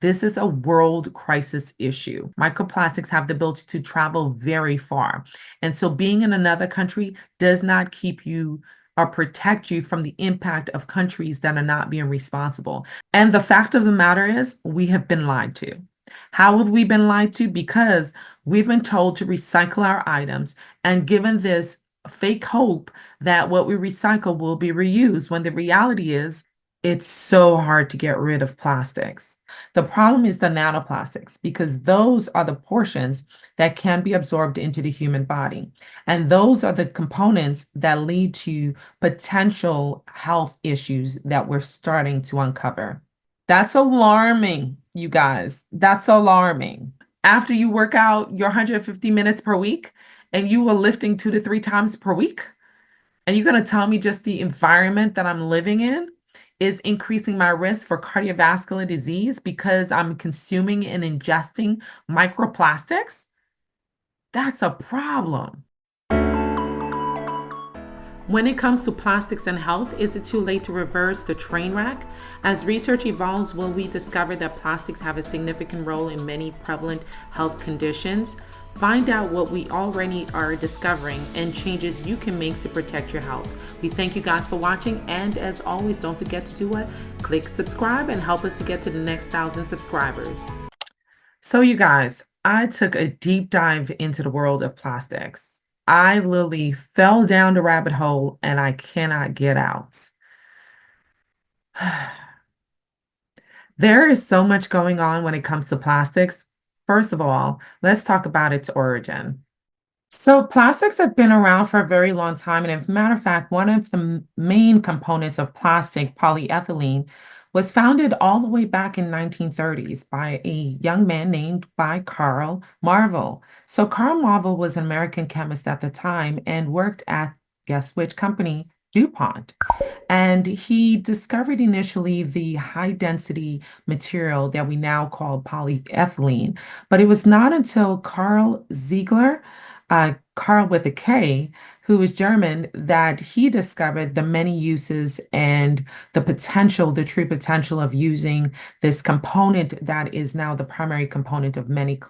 This is a world crisis issue. Microplastics have the ability to travel very far. And so being in another country does not keep you or protect you from the impact of countries that are not being responsible. And the fact of the matter is, we have been lied to. How have we been lied to? Because we've been told to recycle our items and given this fake hope that what we recycle will be reused, when the reality is it's so hard to get rid of plastics. The problem is the nanoplastics, because those are the portions that can be absorbed into the human body. And those are the components that lead to potential health issues that we're starting to uncover. That's alarming, you guys. That's alarming. After you work out your 150 minutes per week and you are lifting 2 to 3 times per week, and you're going to tell me just the environment that I'm living in is increasing my risk for cardiovascular disease because I'm consuming and ingesting microplastics? That's a problem. When it comes to plastics and health, is it too late to reverse the train wreck? As research evolves, will we discover that plastics have a significant role in many prevalent health conditions? Find out what we already are discovering and changes you can make to protect your health. We thank you guys for watching, and as always, don't forget to do what? Click subscribe and help us to get to the next 1,000 subscribers. So you guys, I took a deep dive into the world of plastics. I literally fell down the rabbit hole and I cannot get out. There is so much going on when it comes to plastics. First of all, let's talk about its origin. So plastics have been around for a very long time. And as a matter of fact, one of the main components of plastic, polyethylene, was founded all the way back in 1930s by a young man named by Carl Marvel. So Carl Marvel was an American chemist at the time and worked at, guess which company? DuPont. And he discovered initially the high density material that we now call polyethylene. But it was not until Carl Ziegler, Carl with a K, who was German, that he discovered the many uses and the potential, the true potential of using this component that is now the primary component of many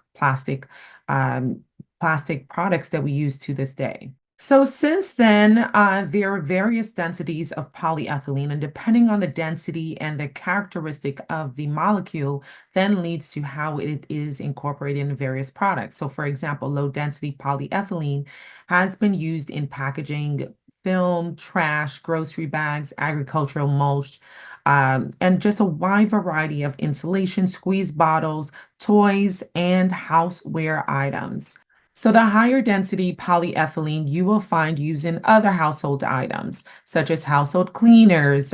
um, plastic products that we use to this day. So since then, there are various densities of polyethylene, and depending on the density and the characteristic of the molecule, then leads to how it is incorporated in various products. So for example, low density polyethylene has been used in packaging, film, trash, grocery bags, agricultural mulch, and just a wide variety of insulation, squeeze bottles, toys, and houseware items. So the higher density polyethylene you will find used in other household items, such as household cleaners,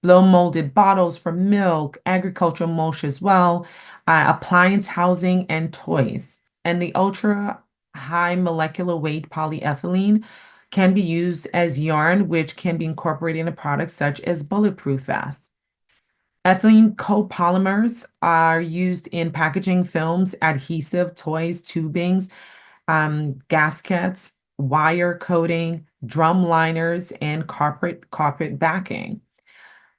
blow molded bottles for milk, agricultural mulch as well, appliance housing, and toys. And the ultra high molecular weight polyethylene can be used as yarn, which can be incorporated into products such as bulletproof vests. Ethylene copolymers are used in packaging films, adhesive, toys, tubings, gaskets, wire coating, drum liners, and carpet backing.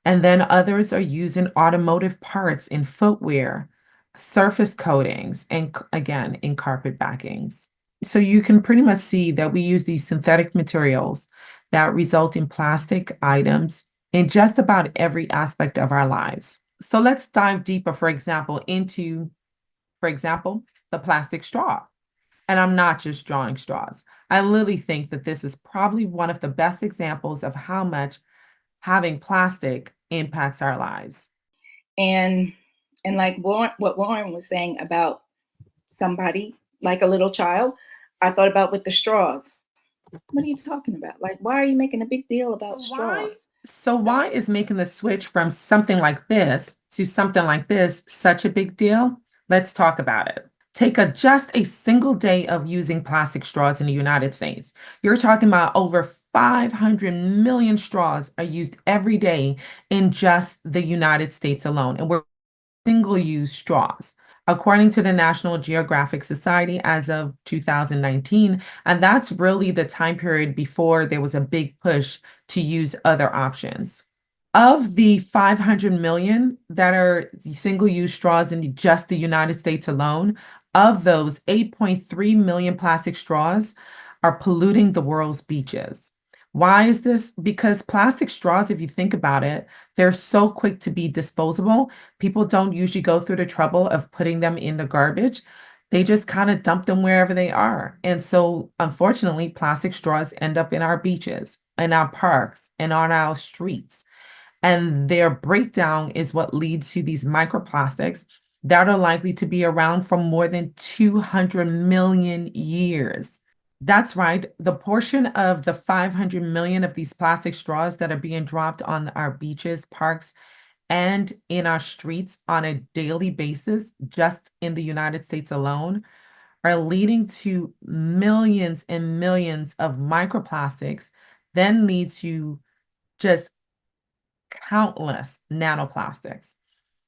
And then others are used in automotive parts, in footwear, surface coatings, and again, in carpet backings. So you can pretty much see that we use these synthetic materials that result in plastic items in just about every aspect of our lives. So let's dive deeper, for example, into, the plastic straw. And I'm not just drawing straws. I literally think that this is probably one of the best examples of how much having plastic impacts our lives. And like what Warren was saying about somebody like a little child, I thought about with the straws. What are you talking about? Like, why are you making a big deal about straws? So why is making the switch from something like this to something like this such a big deal? Let's talk about it. Take just a single day of using plastic straws in the United States. You're talking about over 500 million straws are used every day in just the United States alone. And we're single-use straws, according to the National Geographic Society as of 2019. And that's really the time period before there was a big push to use other options. Of the 500 million that are single-use straws in just the United States alone, of those, 8.3 million plastic straws are polluting the world's beaches. Why is this? Because plastic straws, if you think about it, they're so quick to be disposable. People don't usually go through the trouble of putting them in the garbage. They just kind of dump them wherever they are. And so, unfortunately, plastic straws end up in our beaches, in our parks, and on our streets. And their breakdown is what leads to these microplastics that are likely to be around for more than 200 million years. That's right. The portion of the 500 million of these plastic straws that are being dropped on our beaches, parks, and in our streets on a daily basis, just in the United States alone, are leading to millions and millions of microplastics, then leads to just countless nanoplastics.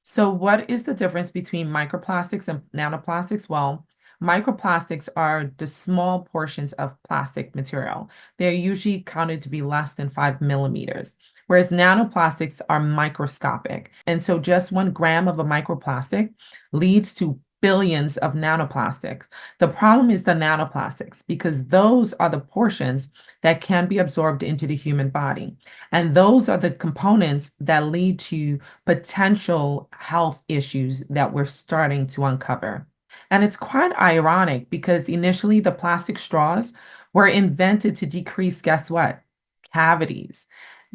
So what is the difference between microplastics and nanoplastics? Well, microplastics are the small portions of plastic material. They're usually counted to be less than 5 millimeters, whereas nanoplastics are microscopic. And so just 1 gram of a microplastic leads to billions of nanoplastics. The problem is the nanoplastics, because those are the portions that can be absorbed into the human body. And those are the components that lead to potential health issues that we're starting to uncover. And it's quite ironic because initially the plastic straws were invented to decrease, guess what? Cavities.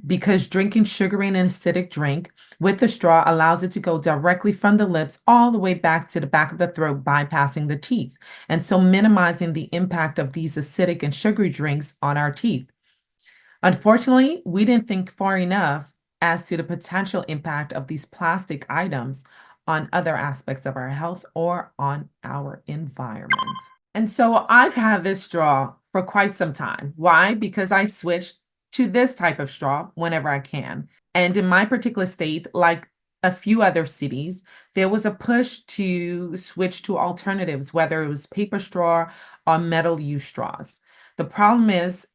Because drinking sugary and acidic drink with the straw allows it to go directly from the lips all the way back to the back of the throat, bypassing the teeth. And so minimizing the impact of these acidic and sugary drinks on our teeth. Unfortunately, we didn't think far enough as to the potential impact of these plastic items on other aspects of our health or on our environment. And so I've had this straw for quite some time. Why? Because I switched to this type of straw whenever I can. And in my particular state, like a few other cities, there was a push to switch to alternatives, whether it was paper straw or metal use straws. The problem is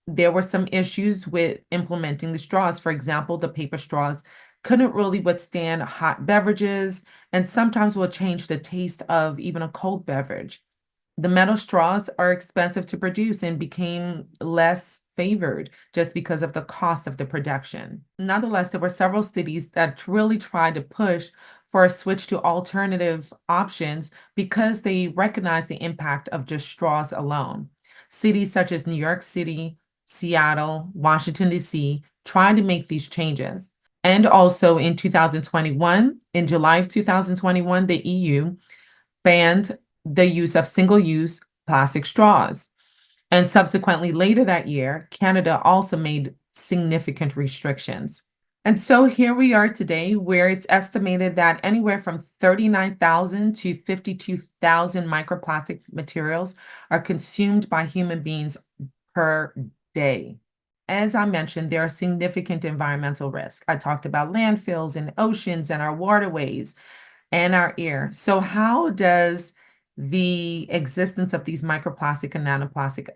there were some issues with implementing the straws. For example, the paper straws couldn't really withstand hot beverages and sometimes will change the taste of even a cold beverage. The metal straws are expensive to produce and became less favored just because of the cost of the production. Nonetheless, there were several cities that really tried to push for a switch to alternative options because they recognized the impact of just straws alone. Cities such as New York City, Seattle, Washington, D.C. tried to make these changes. And also in 2021, in July of 2021, the EU banned the use of single-use plastic straws. And subsequently, later that year, Canada also made significant restrictions. And so here we are today, where it's estimated that anywhere from 39,000 to 52,000 microplastic materials are consumed by human beings per day. As I mentioned, there are significant environmental risks. I talked about landfills and oceans and our waterways and our air. So how does the existence of these microplastic and nanoplastic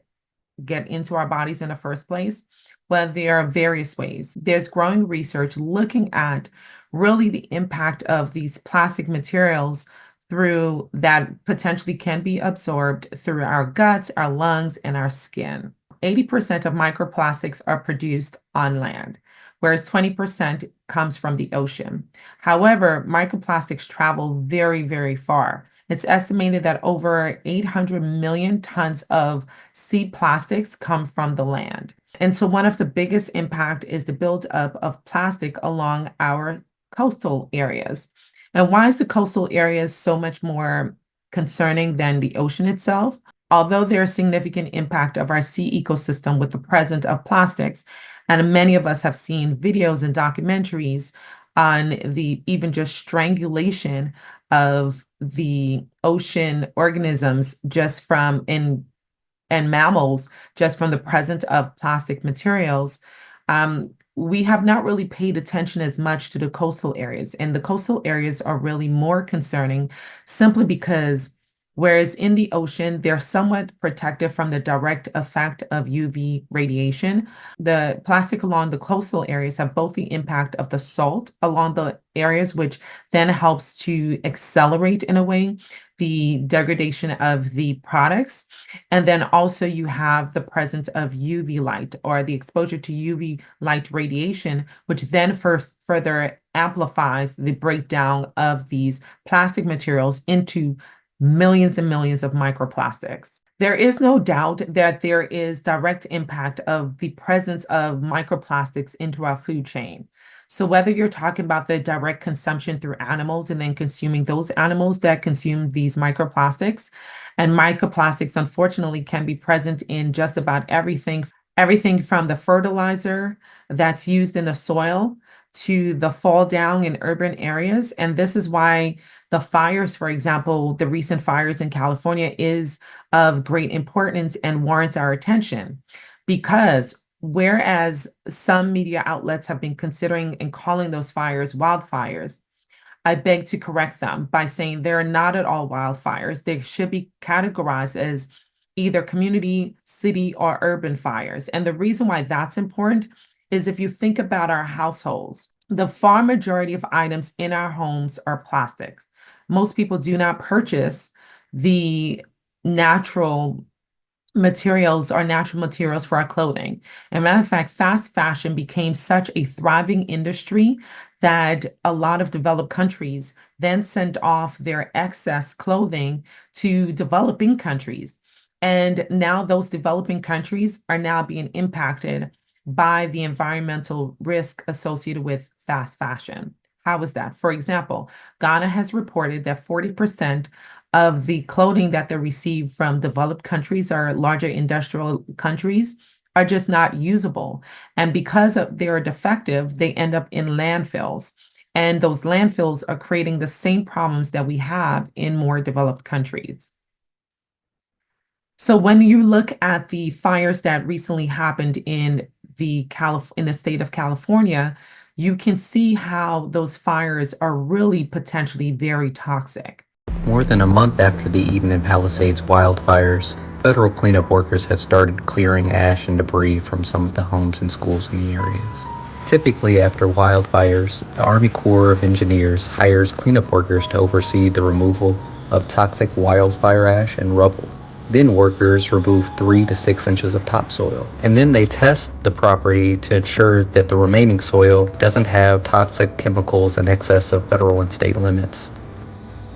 get into our bodies in the first place? Well, there are various ways. There's growing research looking at really the impact of these plastic materials through that potentially can be absorbed through our guts, our lungs, and our skin. 80% of microplastics are produced on land, whereas 20% comes from the ocean. However, microplastics travel very, very far. It's estimated that over 800 million tons of sea plastics come from the land. And so one of the biggest impact is the buildup of plastic along our coastal areas. And why is the coastal areas so much more concerning than the ocean itself? Although there's significant impact of our sea ecosystem with the presence of plastics, and many of us have seen videos and documentaries on the even just strangulation of the ocean organisms just from and mammals just from the presence of plastic materials, we have not really paid attention as much to the coastal areas. And the coastal areas are really more concerning simply because Whereas in the ocean, they're somewhat protected from the direct effect of UV radiation. The plastic along the coastal areas have both the impact of the salt along the areas, which then helps to accelerate, in a way, the degradation of the products. And then also you have the presence of UV light, or the exposure to UV light radiation, which then first further amplifies the breakdown of these plastic materials into millions and millions of microplastics. There is no doubt that there is direct impact of the presence of microplastics into our food chain. So whether you're talking about the direct consumption through animals and then consuming those animals that consume these microplastics, and microplastics unfortunately can be present in just about everything from the fertilizer that's used in the soil to the fall down in urban areas. And this is why the fires, for example, the recent fires in California, is of great importance and warrants our attention. Because whereas some media outlets have been considering and calling those fires wildfires, I beg to correct them by saying they're not at all wildfires. They should be categorized as either community, city, or urban fires. And the reason why that's important is if you think about our households, the far majority of items in our homes are plastics. Most people do not purchase the natural natural materials for our clothing. As a matter of fact, fast fashion became such a thriving industry that a lot of developed countries then sent off their excess clothing to developing countries. And now those developing countries are now being impacted by the environmental risk associated with fast fashion. How is that? For example, Ghana has reported that 40% of the clothing that they receive from developed countries or larger industrial countries are just not usable. And because they're defective, they end up in landfills. And those landfills are creating the same problems that we have in more developed countries. So when you look at the fires that recently happened in in the state of California, you can see how those fires are really potentially very toxic. More than a month after the Eden and Palisades wildfires, federal cleanup workers have started clearing ash and debris from some of the homes and schools in the areas. Typically, after wildfires, the Army Corps of Engineers hires cleanup workers to oversee the removal of toxic wildfire ash and rubble. Then workers remove 3 to 6 inches of topsoil, and then they test the property to ensure that the remaining soil doesn't have toxic chemicals in excess of federal and state limits.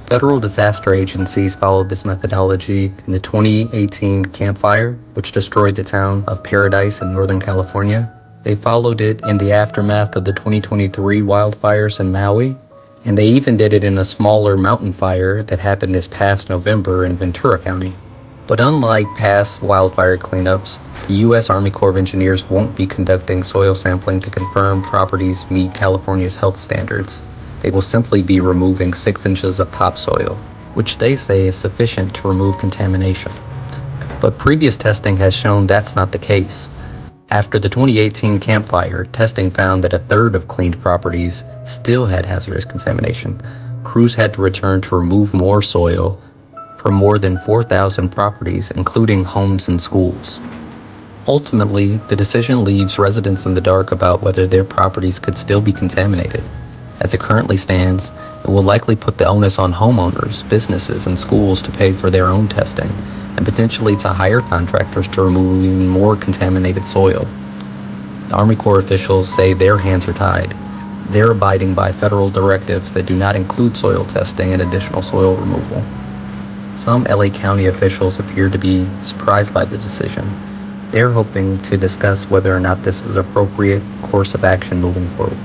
Federal disaster agencies followed this methodology in the 2018 Camp Fire, which destroyed the town of Paradise in Northern California. They followed it in the aftermath of the 2023 wildfires in Maui, and they even did it in a smaller mountain fire that happened this past November in Ventura County. But unlike past wildfire cleanups, the U.S. Army Corps of Engineers won't be conducting soil sampling to confirm properties meet California's health standards. They will simply be removing 6 inches of topsoil, which they say is sufficient to remove contamination. But previous testing has shown that's not the case. After the 2018 Camp Fire, testing found that a third of cleaned properties still had hazardous contamination. Crews had to return to remove more soil for more than 4,000 properties, including homes and schools. Ultimately, the decision leaves residents in the dark about whether their properties could still be contaminated. As it currently stands, it will likely put the onus on homeowners, businesses, and schools to pay for their own testing, and potentially to hire contractors to remove even more contaminated soil. The Army Corps officials say their hands are tied. They're abiding by federal directives that do not include soil testing and additional soil removal. Some LA County officials appear to be surprised by the decision. They're hoping to discuss whether or not this is an appropriate course of action moving forward.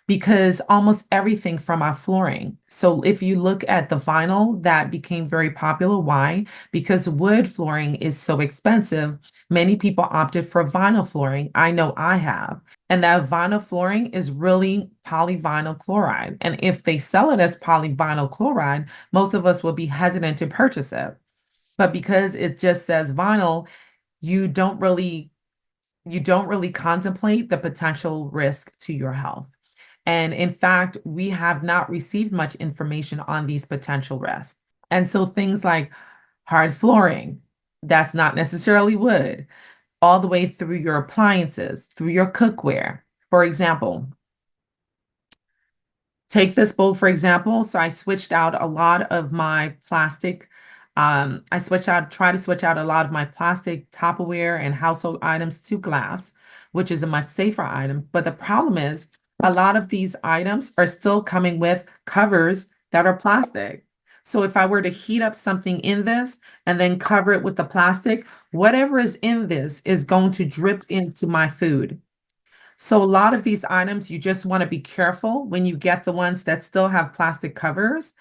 Because almost everything from our flooring. So if you look at the vinyl, that became very popular. Why? Because wood flooring is so expensive. Many people opted for vinyl flooring. I know I have. And that vinyl flooring is really polyvinyl chloride. And if they sell it as polyvinyl chloride, most of us will be hesitant to purchase it. But because it just says vinyl, you don't really contemplate the potential risk to your health. And in fact, we have not received much information on these potential risks. And so things like hard flooring, that's not necessarily wood, all the way through your appliances, through your cookware. For example, take this bowl, for example. So I switched out a lot of my plastic. Try to switch out a lot of my plastic Tupperware and household items to glass, which is a much safer item. But the problem is a lot of these items are still coming with covers that are plastic. So if I were to heat up something in this and then cover it with the plastic, whatever is in this is going to drip into my food. So a lot of these items, you just want to be careful when you get the ones that still have plastic covers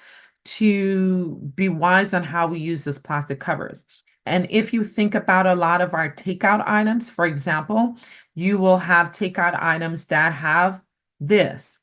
to be wise on how we use those plastic covers. And if you think about a lot of our takeout items, for example, you will have takeout items that have this.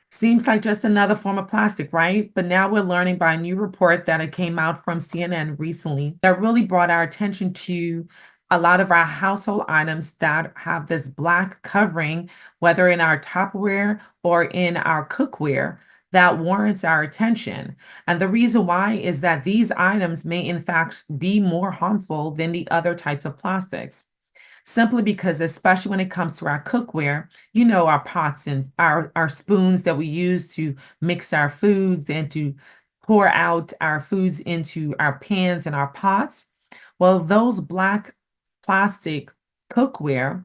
Seems like just another form of plastic, right? But now we're learning by a new report that it came out from CNN recently that really brought our attention to a lot of our household items that have this black covering, whether in our Tupperware or in our cookware, that warrants our attention. And the reason why is that these items may in fact be more harmful than the other types of plastics. Simply because, especially when it comes to our cookware, you know, our pots and our spoons that we use to mix our foods and to pour out our foods into our pans and our pots. Well, those black plastic cookware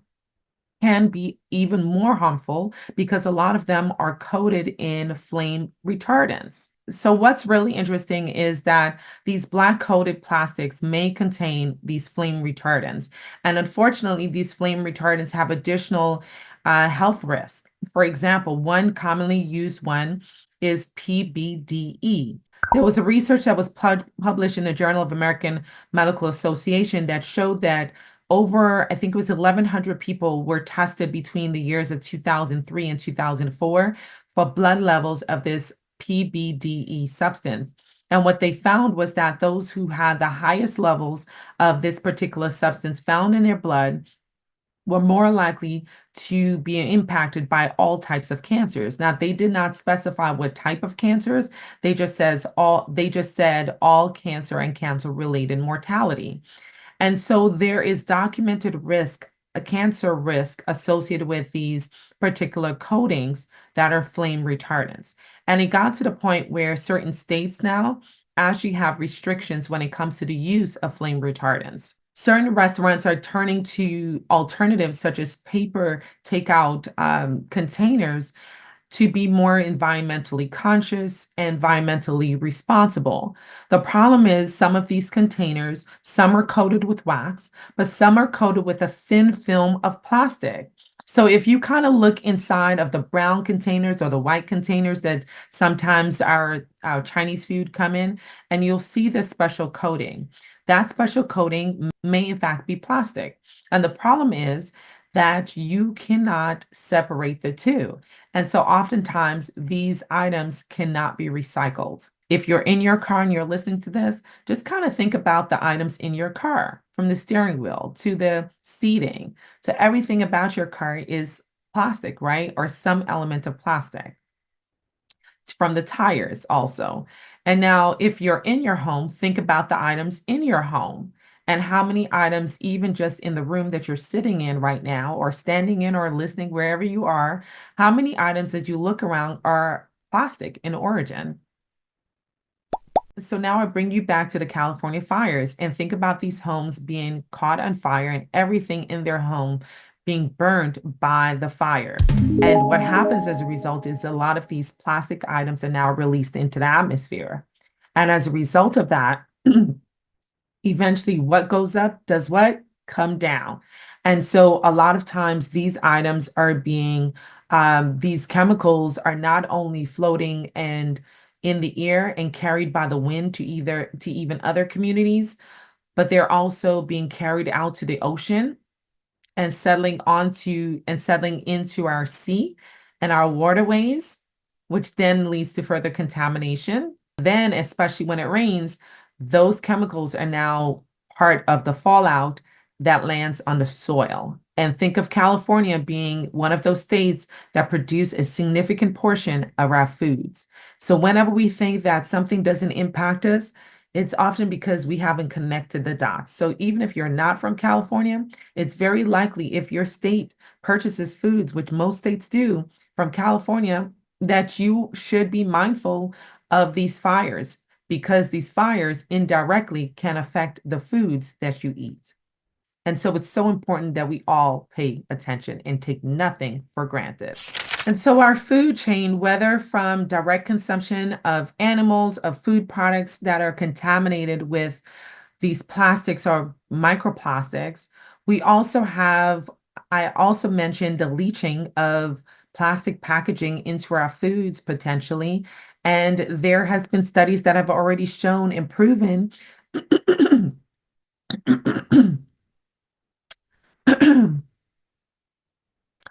can be even more harmful because a lot of them are coated in flame retardants. So what's really interesting is that these black coated plastics may contain these flame retardants. And unfortunately, these flame retardants have additional health risks. For example, one commonly used one is PBDE. There was a research that was published in the Journal of American Medical Association that showed that over, I think it was 1,100 people were tested between the years of 2003 and 2004 for blood levels of this PBDE substance. And what they found was that those who had the highest levels of this particular substance found in their blood were more likely to be impacted by all types of cancers. Now, they did not specify what type of cancers. They just said all cancer and cancer-related mortality. And so there is documented risk, a cancer risk associated with these particular coatings that are flame retardants. And it got to the point where certain states now actually have restrictions when it comes to the use of flame retardants. Certain restaurants are turning to alternatives such as paper takeout containers to be more environmentally conscious, environmentally responsible. The problem is some of these containers, some are coated with wax, but some are coated with a thin film of plastic. So if you kind of look inside of the brown containers or the white containers that sometimes our Chinese food come in, and you'll see this special coating. That special coating may in fact be plastic. And the problem is that you cannot separate the two. And so oftentimes these items cannot be recycled. If you're in your car and you're listening to this, just kind of think about the items in your car, from the steering wheel to the seating to everything about your car is plastic, right? Or some element of plastic. From the tires also. And now if you're in your home, think about the items in your home and how many items, even just in the room that you're sitting in right now, or standing in, or listening, wherever you are, how many items as you look around are plastic in origin. So now I bring you back to the California fires and think about these homes being caught on fire and everything in their home being burned by the fire. And what happens as a result is a lot of these plastic items are now released into the atmosphere. And as a result of that, eventually what goes up does what? Come down. And so a lot of times these items are being, these chemicals are not only floating and in the air and carried by the wind to even other communities, but they're also being carried out to the ocean and settling into our sea and our waterways, which then leads to further contamination. Then, especially when it rains, those chemicals are now part of the fallout that lands on the soil. And think of California being one of those states that produce a significant portion of our foods. So whenever we think that something doesn't impact us, it's often because we haven't connected the dots. So even if you're not from California, it's very likely if your state purchases foods, which most states do, from California, that you should be mindful of these fires because these fires indirectly can affect the foods that you eat. And so it's so important that we all pay attention and take nothing for granted. And so our food chain, whether from direct consumption of animals, of food products that are contaminated with these plastics or microplastics, we also have, I also mentioned the leaching of plastic packaging into our foods potentially. And there has been studies that have already shown and proven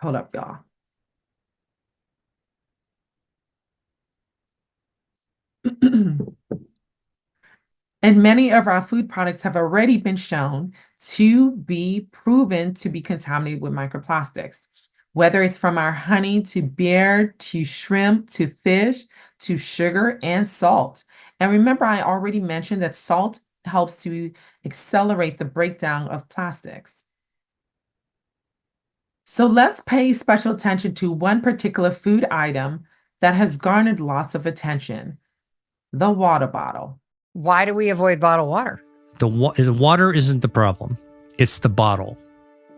hold up, y'all. And many of our food products have already been shown to be proven to be contaminated with microplastics, whether it's from our honey to beer to shrimp to fish to sugar and salt. And remember, I already mentioned that salt helps to accelerate the breakdown of plastics. So let's pay special attention to one particular food item that has garnered lots of attention, the water bottle. Why do we avoid bottled water? The water isn't the problem. It's the bottle.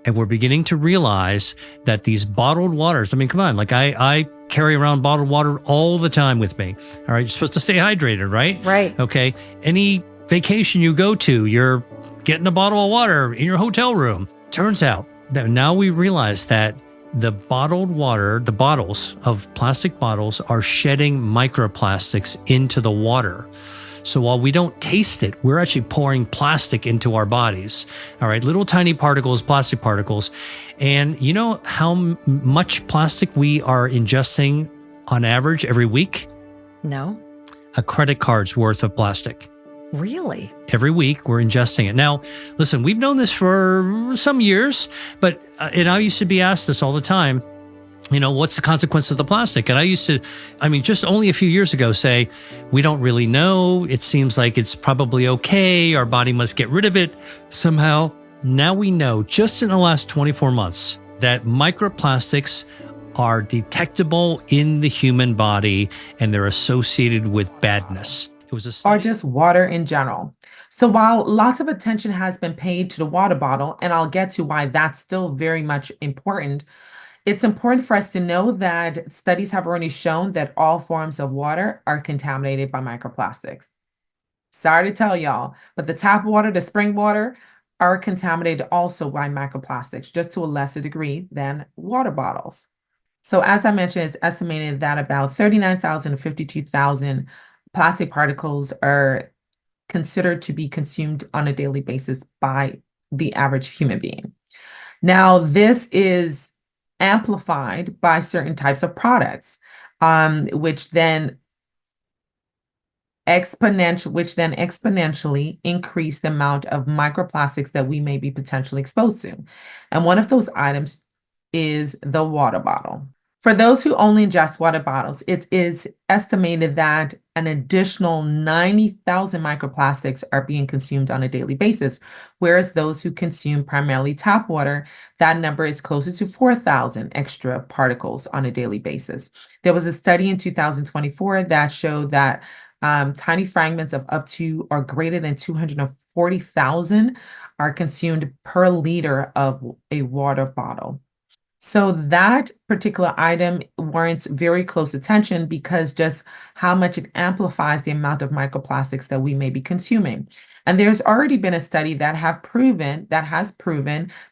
And we're beginning to realize that these bottled waters, I mean, come on, like I carry around bottled water all the time with me. All right. You're supposed to stay hydrated, right? Right. Okay. Any vacation you go to, you're getting a bottle of water in your hotel room. Turns out that now we realize that the bottled water, the bottles of plastic bottles are shedding microplastics into the water. So while we don't taste it, we're actually pouring plastic into our bodies. All right, little tiny particles, plastic particles. And you know how much plastic we are ingesting on average every week? No. A credit card's worth of plastic. Really? Every week we're ingesting it. Now, listen, we've known this for some years, but and I used to be asked this all the time. You know, what's the consequence of the plastic? And I used to, I mean, just only a few years ago say, we don't really know. It seems like it's probably okay. Our body must get rid of it somehow. Now we know just in the last 24 months that microplastics are detectable in the human body and they're associated with badness. It was a study. Or just water in general. So while lots of attention has been paid to the water bottle, and I'll get to why that's still very much important, it's important for us to know that studies have already shown that all forms of water are contaminated by microplastics. Sorry to tell y'all, but the tap water, the spring water are contaminated also by microplastics, just to a lesser degree than water bottles. So as I mentioned, it's estimated that about 39,000 to 52,000 plastic particles are considered to be consumed on a daily basis by the average human being. Now, this is amplified by certain types of products, which then exponentially increase the amount of microplastics that we may be potentially exposed to. And one of those items is the water bottle. For those who only ingest water bottles, it is estimated that an additional 90,000 microplastics are being consumed on a daily basis, whereas those who consume primarily tap water, that number is closer to 4,000 extra particles on a daily basis. There was a study in 2024 that showed that tiny fragments of up to or greater than 240,000 are consumed per liter of a water bottle. So that particular item warrants very close attention because just how much it amplifies the amount of microplastics that we may be consuming. And there's already been a study that has proven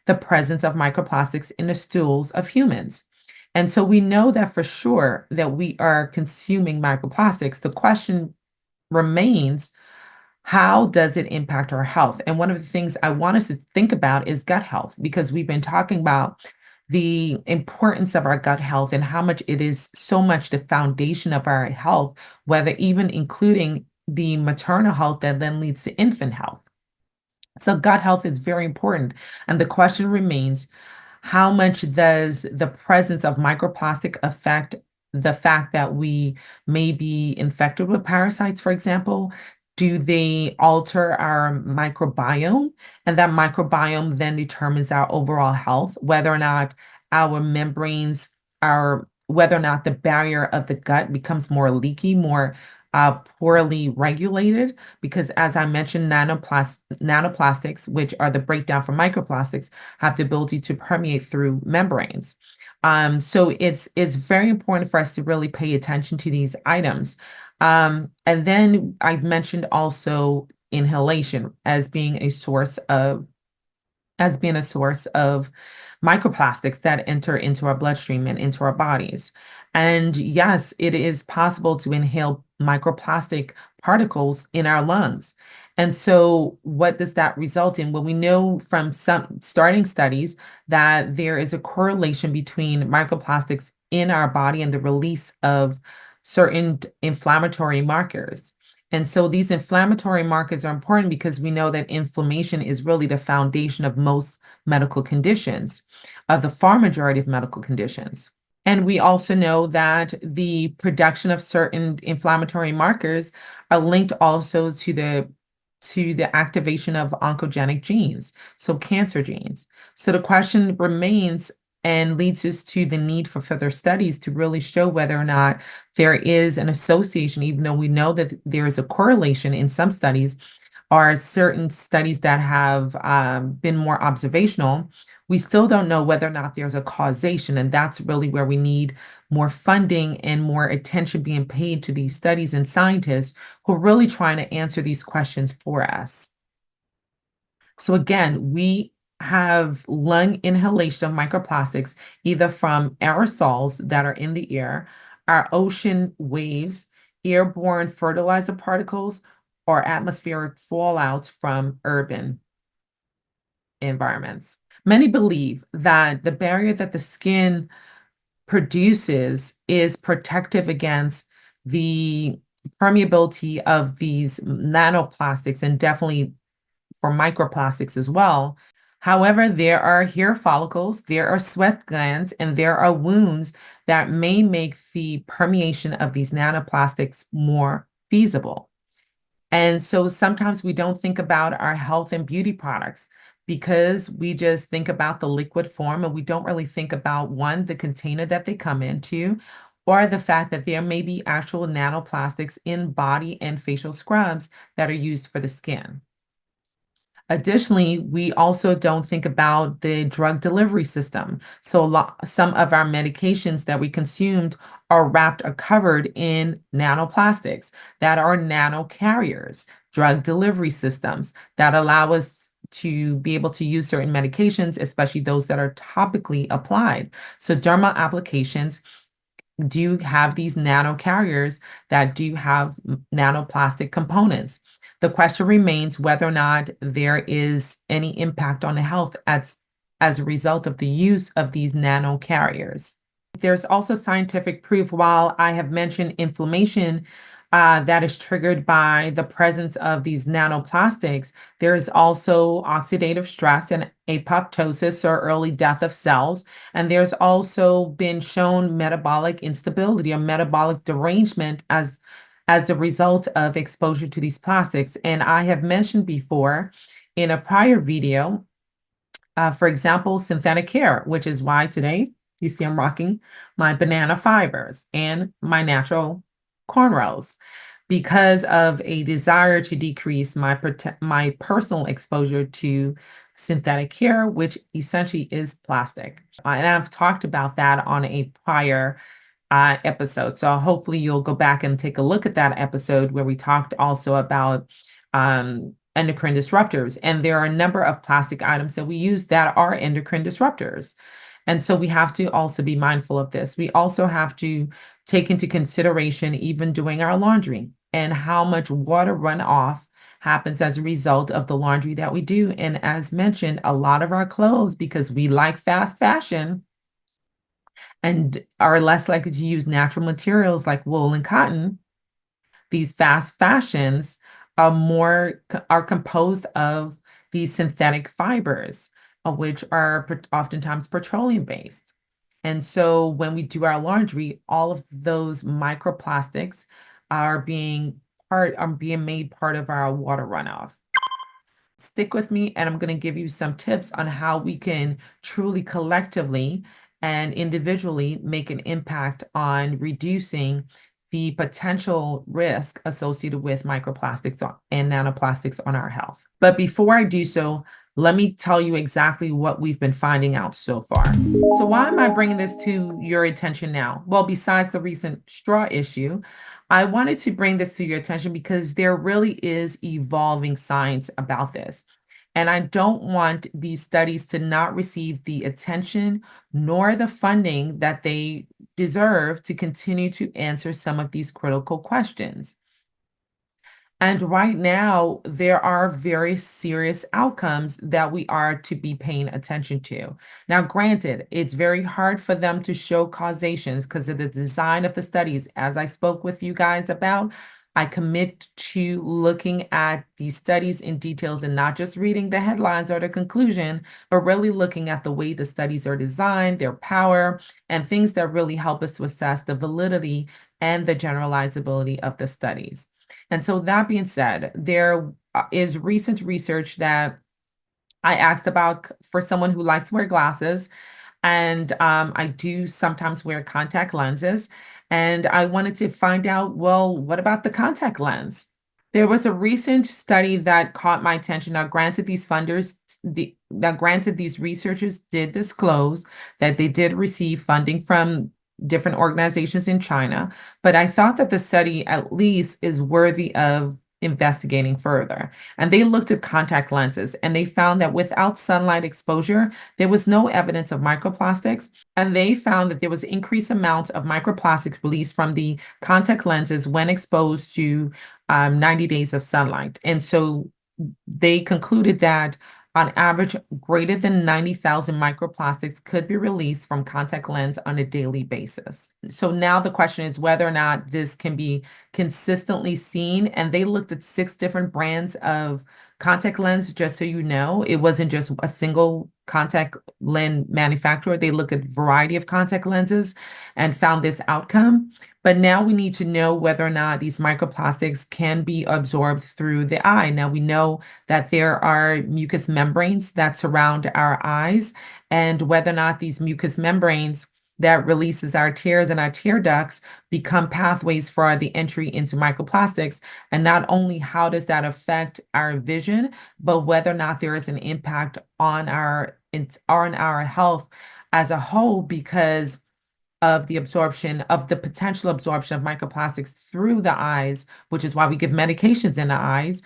the presence of microplastics in the stools of humans. And so we know that for sure that we are consuming microplastics. The question remains, how does it impact our health? And one of the things I want us to think about is gut health, because we've been talking about the importance of our gut health and how much it is so much the foundation of our health, whether even including the maternal health that then leads to infant health. So gut health is very important. And the question remains, How much does the presence of microplastic affect the fact that we may be infected with parasites, for example? Do they alter our microbiome? And that microbiome then determines our overall health, whether or not our membranes are, whether or not the barrier of the gut becomes more leaky, more poorly regulated, because as I mentioned, nanoplastics, which are the breakdown for microplastics, have the ability to permeate through membranes. So it's very important for us to really pay attention to these items. And then I mentioned also inhalation as being a source of microplastics that enter into our bloodstream and into our bodies. And yes, it is possible to inhale microplastic particles in our lungs. And so, what does that result in? Well, we know from some starting studies that there is a correlation between microplastics in our body and the release of certain inflammatory markers. And so these inflammatory markers are important because we know that inflammation is really the foundation of most medical conditions, of the far majority of medical conditions. And we also know that the production of certain inflammatory markers are linked also to the activation of oncogenic genes, so cancer genes. So the question remains and leads us to the need for further studies to really show whether or not there is an association, even though we know that there is a correlation in some studies, or certain studies that have been more observational. We still don't know whether or not there's a causation, and that's really where we need more funding and more attention being paid to these studies and scientists who are really trying to answer these questions for us. So again, we have lung inhalation of microplastics, either from aerosols that are in the air, our ocean waves, airborne fertilizer particles, or atmospheric fallouts from urban environments. Many believe that the barrier that the skin produces is protective against the permeability of these nanoplastics and definitely for microplastics as well. However, there are hair follicles, there are sweat glands, and there are wounds that may make the permeation of these nanoplastics more feasible. And so sometimes we don't think about our health and beauty products because we just think about the liquid form and we don't really think about one, the container that they come into, or the fact that there may be actual nanoplastics in body and facial scrubs that are used for the skin. Additionally, we also don't think about the drug delivery system. So some of our medications that we consumed are wrapped or covered in nanoplastics that are nano carriers, drug delivery systems that allow us to be able to use certain medications, especially those that are topically applied. So dermal applications do have these nano carriers that do have nanoplastic components. The question remains whether or not there is any impact on the health as a result of the use of these nano carriers. There's also scientific proof, while I have mentioned inflammation that is triggered by the presence of these nanoplastics, there is also oxidative stress and apoptosis or early death of cells. And there's also been shown metabolic instability or metabolic derangement as a result of exposure to these plastics. And I have mentioned before in a prior video, for example, synthetic hair, which is why today you see I'm rocking my banana fibers and my natural cornrows because of a desire to decrease my personal exposure to synthetic hair, which essentially is plastic. And I've talked about that on a prior episode. So hopefully you'll go back and take a look at that episode where we talked also about endocrine disruptors. And there are a number of plastic items that we use that are endocrine disruptors. And so we have to also be mindful of this. We also have to take into consideration even doing our laundry and how much water runoff happens as a result of the laundry that we do. And as mentioned, a lot of our clothes, because we like fast fashion and are less likely to use natural materials like wool and cotton, these fast fashions are composed of these synthetic fibers. which are oftentimes petroleum based. And so when we do our laundry, all of those microplastics are being made part of our water runoff. Stick with me, and I'm going to give you some tips on how we can truly collectively and individually make an impact on reducing the potential risk associated with microplastics and nanoplastics on our health. But before I do so, let me tell you exactly what we've been finding out so far. So why am I bringing this to your attention now? Well, besides the recent straw issue, I wanted to bring this to your attention because there really is evolving science about this. And I don't want these studies to not receive the attention nor the funding that they deserve to continue to answer some of these critical questions. And right now, there are very serious outcomes that we are to be paying attention to. Now, granted, it's very hard for them to show causations because of the design of the studies. As I spoke with you guys about, I commit to looking at these studies in details and not just reading the headlines or the conclusion, but really looking at the way the studies are designed, their power, and things that really help us to assess the validity and the generalizability of the studies. And so that being said, there is recent research that I asked about for someone who likes to wear glasses. And I do sometimes wear contact lenses. And I wanted to find out, well, what about the contact lens? There was a recent study that caught my attention. Now, granted, these researchers did disclose that they did receive funding from different organizations in China, but I thought that the study at least is worthy of investigating further. And they looked at contact lenses and they found that without sunlight exposure, there was no evidence of microplastics. And they found that there was increased amount of microplastics released from the contact lenses when exposed to 90 days of sunlight. And so they concluded that on average, greater than 90,000 microplastics could be released from contact lens on a daily basis. So now the question is whether or not this can be consistently seen. And they looked at 6 different brands of contact lens, just so you know. It wasn't just a single contact lens manufacturer. They looked at a variety of contact lenses and found this outcome. But now we need to know whether or not these microplastics can be absorbed through the eye. Now we know that there are mucous membranes that surround our eyes, and whether or not these mucous membranes that releases our tears and our tear ducts become pathways for the entry into microplastics. And not only how does that affect our vision, but whether or not there is an impact on our health as a whole because of the potential absorption of microplastics through the eyes, which is why we give medications in the eyes,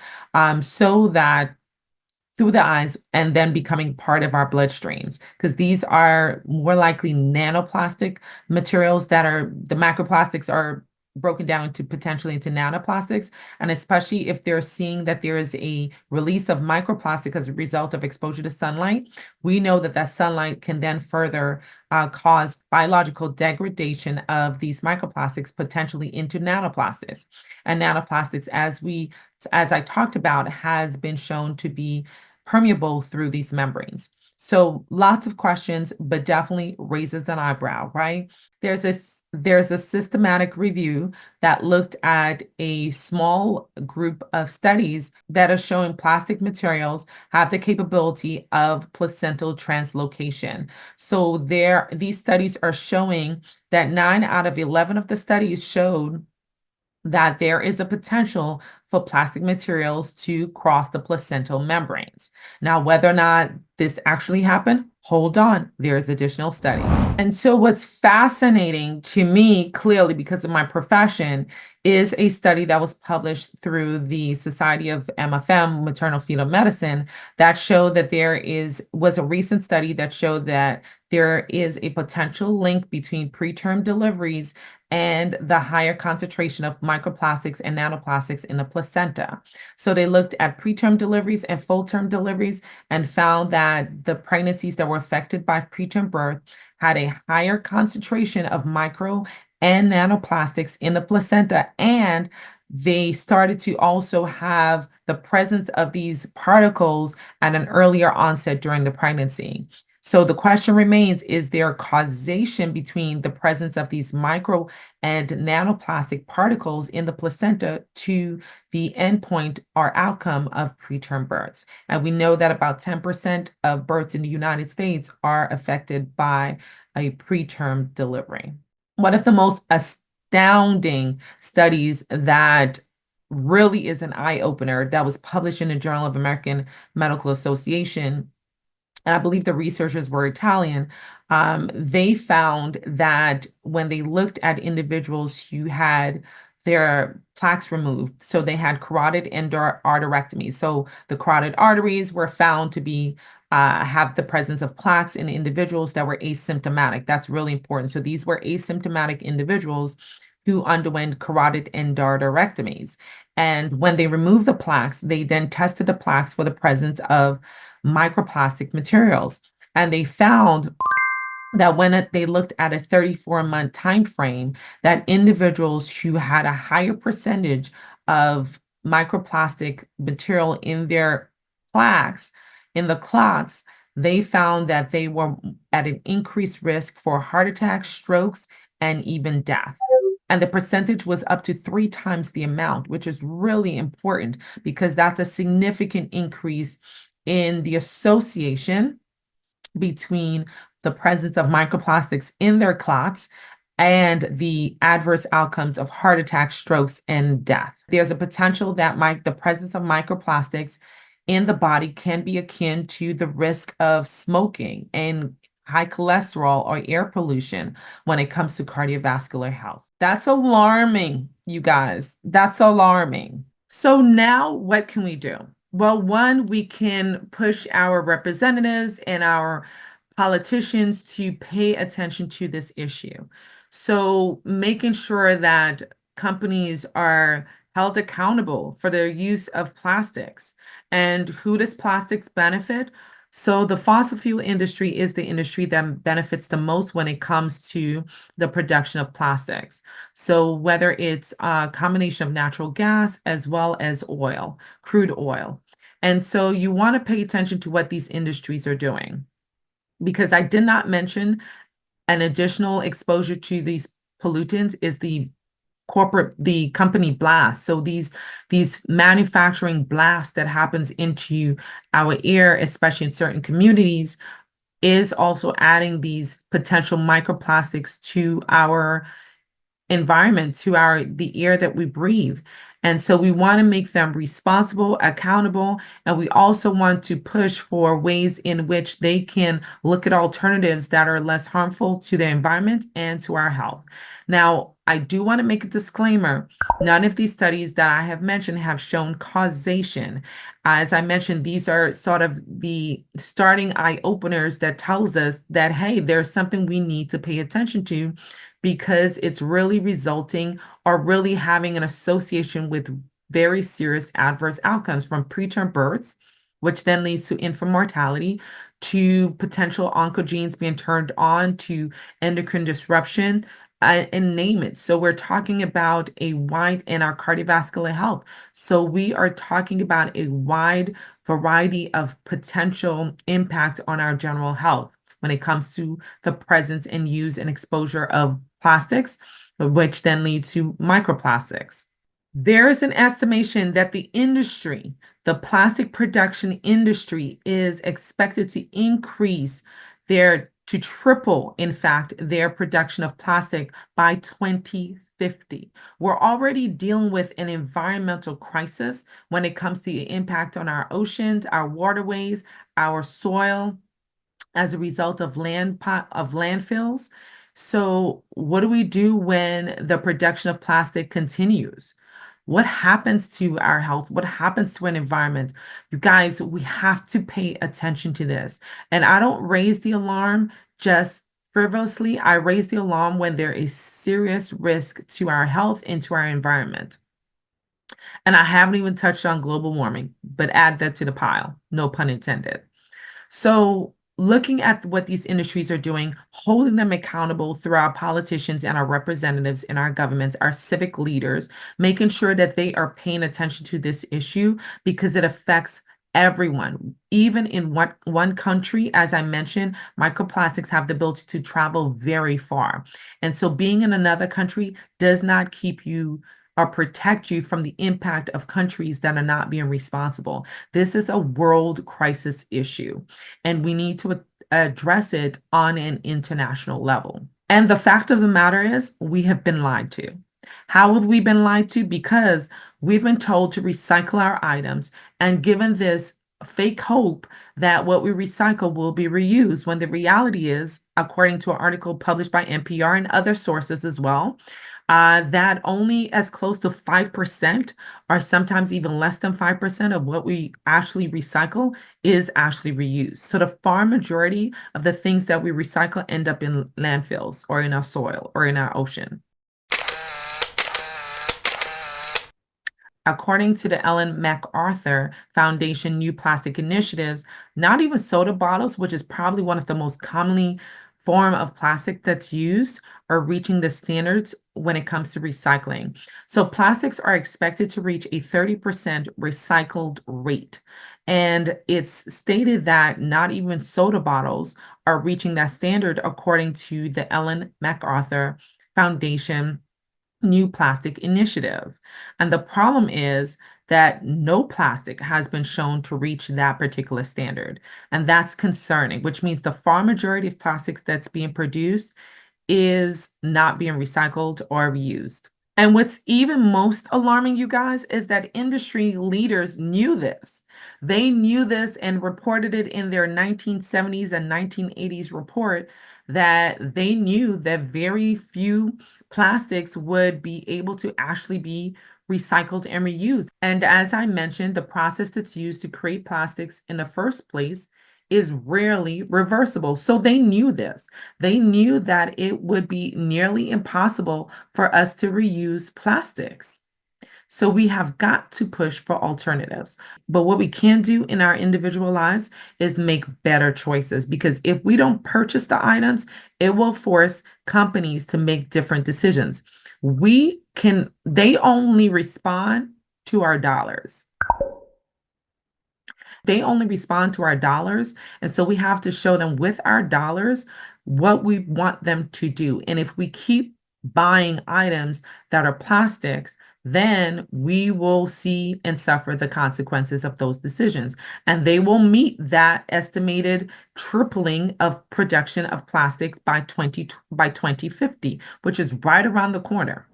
so that through the eyes and then becoming part of our bloodstreams, because these are more likely nanoplastic materials the microplastics are broken down to potentially into nanoplastics. And especially if they're seeing that there is a release of microplastic as a result of exposure to sunlight, we know that sunlight can then further cause biological degradation of these microplastics potentially into nanoplastics. And nanoplastics, as I talked about, has been shown to be permeable through these membranes. So lots of questions, but definitely raises an eyebrow, right? There's a systematic review that looked at a small group of studies that are showing plastic materials have the capability of placental translocation. So these studies are showing that 9 out of 11 of the studies showed that there is a potential for plastic materials to cross the placental membranes. Now, whether or not this actually happened, hold on, there's additional studies. And so what's fascinating to me, clearly because of my profession, is a study that was published through the Society of MFM, Maternal Fetal Medicine, that showed that was a recent study that showed that there is a potential link between preterm deliveries and the higher concentration of microplastics and nanoplastics in the placenta. So they looked at preterm deliveries and full-term deliveries and found that the pregnancies that were affected by preterm birth had a higher concentration of micro and nanoplastics in the placenta, and they started to also have the presence of these particles at an earlier onset during the pregnancy. So the question remains, is there causation between the presence of these micro and nanoplastic particles in the placenta to the endpoint or outcome of preterm births? And we know that about 10% of births in the United States are affected by a preterm delivery. One of the most astounding studies that really is an eye-opener that was published in the Journal of American Medical Association, and I believe the researchers were Italian, they found that when they looked at individuals who had their plaques removed, so they had carotid endarterectomy. So the carotid arteries were found to be have the presence of plaques in individuals that were asymptomatic. That's really important. So these were asymptomatic individuals who underwent carotid endarterectomies. And when they removed the plaques, they then tested the plaques for the presence of microplastic materials. And they found that when they looked at a 34-month time frame, that individuals who had a higher percentage of microplastic material in their plaques, in the clots, they found that they were at an increased risk for heart attacks, strokes, and even death. And the percentage was up to 3 times the amount, which is really important because that's a significant increase in the association between the presence of microplastics in their clots and the adverse outcomes of heart attacks, strokes, and death. There's a potential that the presence of microplastics in the body can be akin to the risk of smoking and high cholesterol or air pollution when it comes to cardiovascular health. That's alarming, you guys. That's alarming. So now what can we do? Well, one, we can push our representatives and our politicians to pay attention to this issue. So making sure that companies are held accountable for their use of plastics. And who does plastics benefit? So the fossil fuel industry is the industry that benefits the most when it comes to the production of plastics. So whether it's a combination of natural gas as well as oil, crude oil. And so you want to pay attention to what these industries are doing, because I did not mention an additional exposure to these pollutants is the company blast. So these manufacturing blasts that happens into our air, especially in certain communities, is also adding these potential microplastics to our environment, to the air that we breathe. And so we want to make them responsible, accountable, and we also want to push for ways in which they can look at alternatives that are less harmful to the environment and to our health. Now, I do want to make a disclaimer. None of these studies that I have mentioned have shown causation. As I mentioned, these are sort of the starting eye openers that tells us that, hey, there's something we need to pay attention to, because it's really resulting or really having an association with very serious adverse outcomes, from preterm births, which then leads to infant mortality, to potential oncogenes being turned on, to endocrine disruption, and name it. So we're talking about a wide, in our cardiovascular health. So we are talking about a wide variety of potential impact on our general health when it comes to the presence and use and exposure of plastics, which then lead to microplastics. There is an estimation that the plastic production industry, is expected to increase to triple, in fact, their production of plastic by 2050. We're already dealing with an environmental crisis when it comes to the impact on our oceans, our waterways, our soil, as a result of landfills. So what do we do when the production of plastic continues? What happens to our health? What happens to an environment? You guys, we have to pay attention to this. And I don't raise the alarm just frivolously. I raise the alarm when there is serious risk to our health and to our environment. And I haven't even touched on global warming, but add that to the pile. No pun intended. So looking at what these industries are doing, holding them accountable through our politicians and our representatives in our governments, our civic leaders, making sure that they are paying attention to this issue because it affects everyone. Even in one country, as I mentioned, microplastics have the ability to travel very far. And so being in another country does not keep you or protect you from the impact of countries that are not being responsible. This is a world crisis issue, and we need to address it on an international level. And the fact of the matter is, we have been lied to. How have we been lied to? Because we've been told to recycle our items and given this fake hope that what we recycle will be reused, when the reality is, according to an article published by NPR and other sources as well, that only as close to 5%, or sometimes even less than 5% of what we actually recycle is actually reused. So the far majority of the things that we recycle end up in landfills or in our soil or in our ocean. According to the Ellen MacArthur Foundation New Plastic Initiatives, not even soda bottles, which is probably one of the most commonly form of plastic that's used, are reaching the standards when it comes to recycling. So plastics are expected to reach a 30% recycled rate. And it's stated that not even soda bottles are reaching that standard, according to the Ellen MacArthur Foundation New Plastic Initiative. And the problem is that no plastic has been shown to reach that particular standard. And that's concerning, which means the far majority of plastics that's being produced is not being recycled or reused. And what's even most alarming, you guys, is that industry leaders knew this. They knew this and reported it in their 1970s and 1980s report, that they knew that very few plastics would be able to actually be recycled and reused. And as I mentioned, the process that's used to create plastics in the first place is rarely reversible. So they knew this. They knew that it would be nearly impossible for us to reuse plastics. So we have got to push for alternatives. But what we can do in our individual lives is make better choices, because if we don't purchase the items, it will force companies to make different decisions. They only respond to our dollars. They only respond to our dollars. And so we have to show them with our dollars what we want them to do. And if we keep buying items that are plastics, then we will see and suffer the consequences of those decisions. And they will meet that estimated tripling of production of plastic by 2050, which is right around the corner.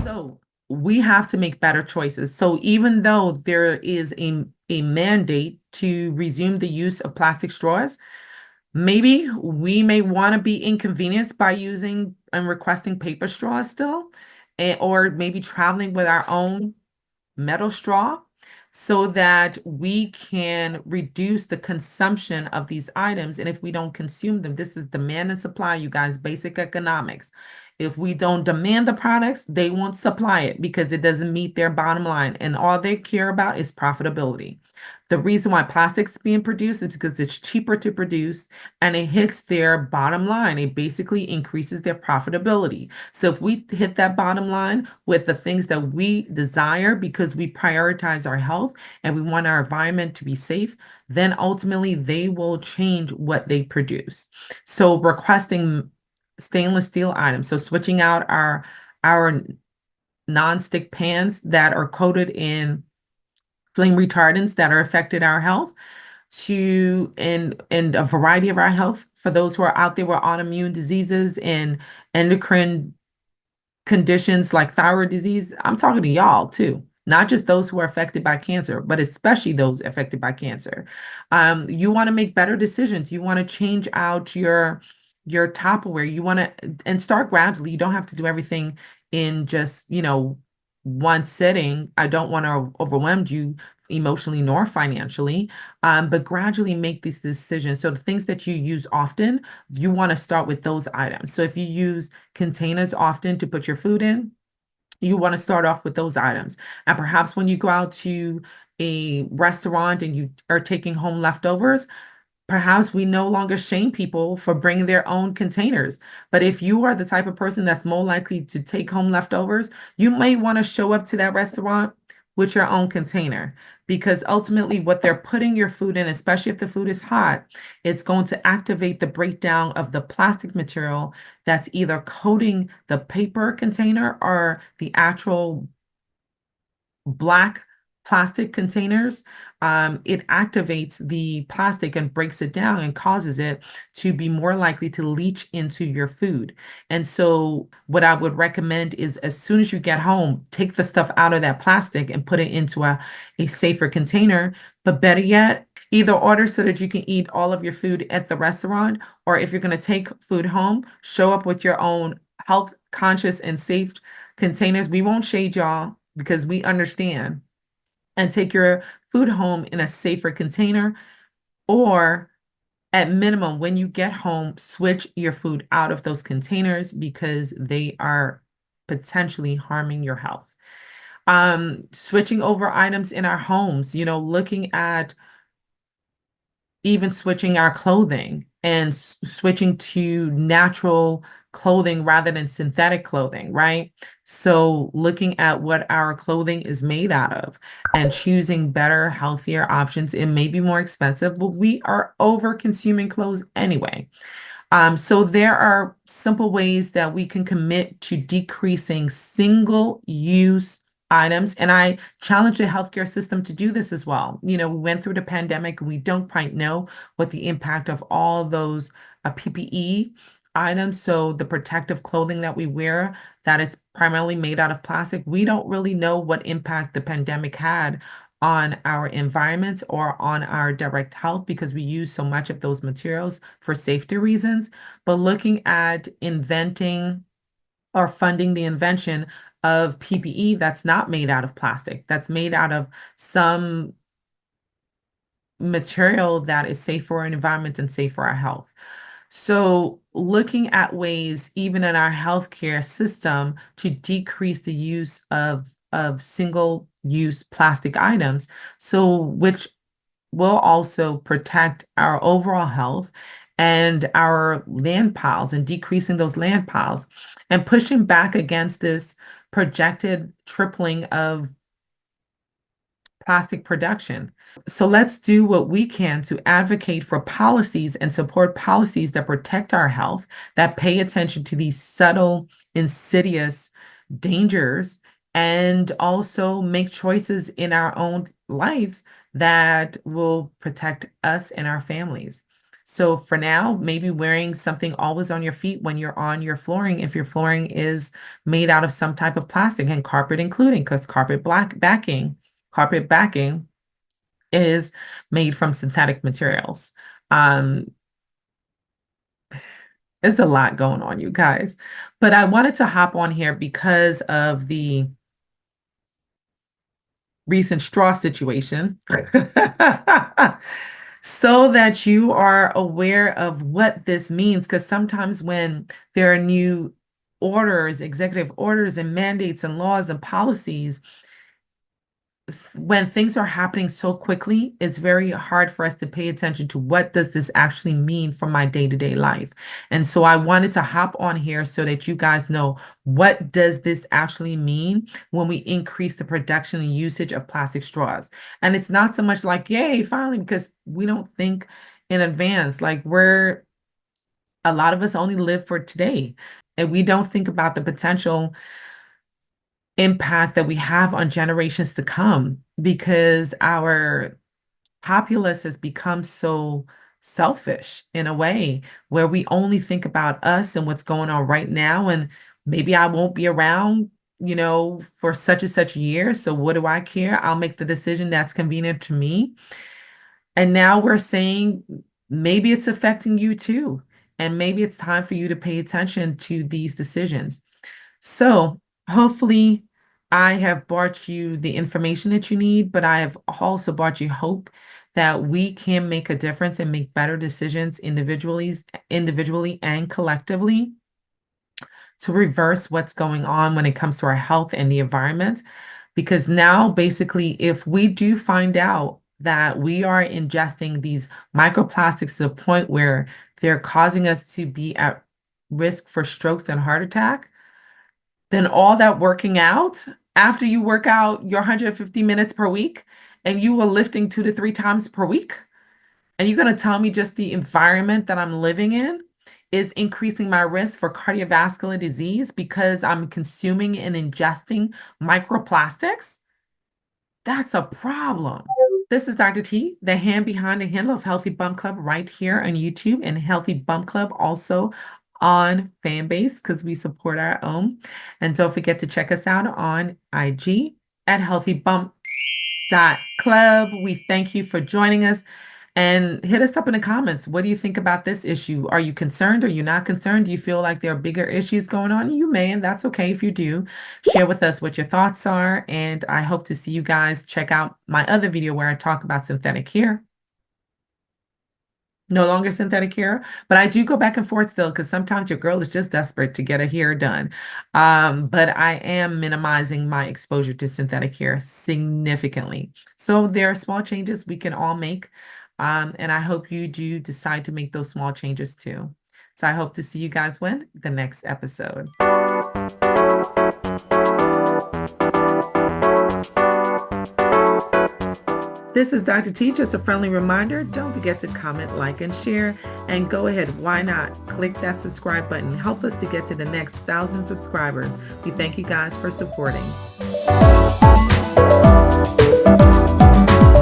So we have to make better choices. So even though there is a mandate to resume the use of plastic straws, maybe we may want to be inconvenienced by using and requesting paper straws still, or maybe traveling with our own metal straw, so that we can reduce the consumption of these items. And if we don't consume them, this is demand and supply, you guys, basic economics. If we don't demand the products, they won't supply it because it doesn't meet their bottom line. And all they care about is profitability. The reason why plastic's being produced is because it's cheaper to produce and it hits their bottom line. It basically increases their profitability. So if we hit that bottom line with the things that we desire because we prioritize our health and we want our environment to be safe, then ultimately they will change what they produce. So requesting stainless steel items, so switching out our non-stick pans that are coated in flame retardants that are affecting our health, to and a variety of our health, for those who are out there with autoimmune diseases and endocrine conditions like thyroid disease. I'm talking to y'all too, not just those who are affected by cancer, but especially those affected by cancer. You want to make better decisions. You want to change out your Tupperware. You want to, and start gradually. You don't have to do everything in just, one sitting. I don't want to overwhelm you emotionally nor financially, but gradually make these decisions. So the things that you use often, you want to start with those items. So if you use containers often to put your food in, you want to start off with those items. And perhaps when you go out to a restaurant and you are taking home leftovers, perhaps we no longer shame people for bringing their own containers. But if you are the type of person that's more likely to take home leftovers, you may want to show up to that restaurant with your own container, because ultimately what they're putting your food in, especially if the food is hot, it's going to activate the breakdown of the plastic material that's either coating the paper container or the actual black plastic containers. It activates the plastic and breaks it down and causes it to be more likely to leach into your food. And so what I would recommend is, as soon as you get home, take the stuff out of that plastic and put it into a safer container. But better yet, either order so that you can eat all of your food at the restaurant, or if you're going to take food home, show up with your own health conscious and safe containers. We won't shade y'all because we understand. And take your food home in a safer container, or at minimum, when you get home, switch your food out of those containers because they are potentially harming your health. Switching over items in our homes, looking at even switching our clothing and switching to natural clothing rather than synthetic clothing, right? So looking at what our clothing is made out of and choosing better, healthier options. It may be more expensive, but we are over consuming clothes anyway. So there are simple ways that we can commit to decreasing single-use items. And I challenge the healthcare system to do this as well. We went through the pandemic, and we don't quite know what the impact of all those PPE items, so the protective clothing that we wear that is primarily made out of plastic, we don't really know what impact the pandemic had on our environment or on our direct health, because we use so much of those materials for safety reasons. But looking at inventing or funding the invention of PPE that's not made out of plastic, that's made out of some material that is safe for our environment and safe for our health. So looking at ways, even in our healthcare system, to decrease the use of single-use plastic items, so which will also protect our overall health and our land piles, and decreasing those land piles and pushing back against this projected tripling of plastic production. So let's do what we can to advocate for policies and support policies that protect our health, that pay attention to these subtle, insidious dangers, and also make choices in our own lives that will protect us and our families. So for now, maybe wearing something always on your feet when you're on your flooring, if your flooring is made out of some type of plastic, and carpet including, because carpet backing is made from synthetic materials. There's a lot going on, you guys. But I wanted to hop on here because of the recent straw situation, so that you are aware of what this means. Because sometimes when there are new orders, executive orders and mandates and laws and policies, when things are happening so quickly, it's very hard for us to pay attention to what does this actually mean for my day-to-day life. And so I wanted to hop on here so that you guys know, what does this actually mean when we increase the production and usage of plastic straws? And it's not so much like, yay, finally, because we don't think in advance. Like, a lot of us only live for today, and we don't think about the potential impact that we have on generations to come, because our populace has become so selfish in a way where we only think about us and what's going on right now. And maybe I won't be around, for such and such year. So what do I care? I'll make the decision that's convenient to me. And now we're saying maybe it's affecting you too. And maybe it's time for you to pay attention to these decisions. So hopefully I have brought you the information that you need, but I have also brought you hope that we can make a difference and make better decisions individually and collectively, to reverse what's going on when it comes to our health and the environment. Because now, basically, if we do find out that we are ingesting these microplastics to the point where they're causing us to be at risk for strokes and heart attack, then all that working out, after you work out your 150 minutes per week and you are lifting 2 to 3 times per week, and you're going to tell me just the environment that I'm living in is increasing my risk for cardiovascular disease because I'm consuming and ingesting microplastics? That's a problem. This is Dr. T, the hand behind the handle of Healthy Bump Club right here on YouTube, and Healthy Bump Club also on Fanbase because we support our own. And don't forget to check us out on IG at healthybump.club. We thank you for joining us. And hit us up in the comments. What do you think about this issue? Are you concerned? Are you not concerned? Do you feel like there are bigger issues going on? You may, and that's okay if you do. Share with us what your thoughts are. And I hope to see you guys check out my other video where I talk about synthetic hair. No longer synthetic hair, but I do go back and forth still because sometimes your girl is just desperate to get her hair done. But I am minimizing my exposure to synthetic hair significantly. So there are small changes we can all make. And I hope you do decide to make those small changes too. So I hope to see you guys when the next episode. This is Dr. T, just a friendly reminder. Don't forget to comment, like, and share. And go ahead, why not? Click that subscribe button. Help us to get to the next 1,000 subscribers. We thank you guys for supporting.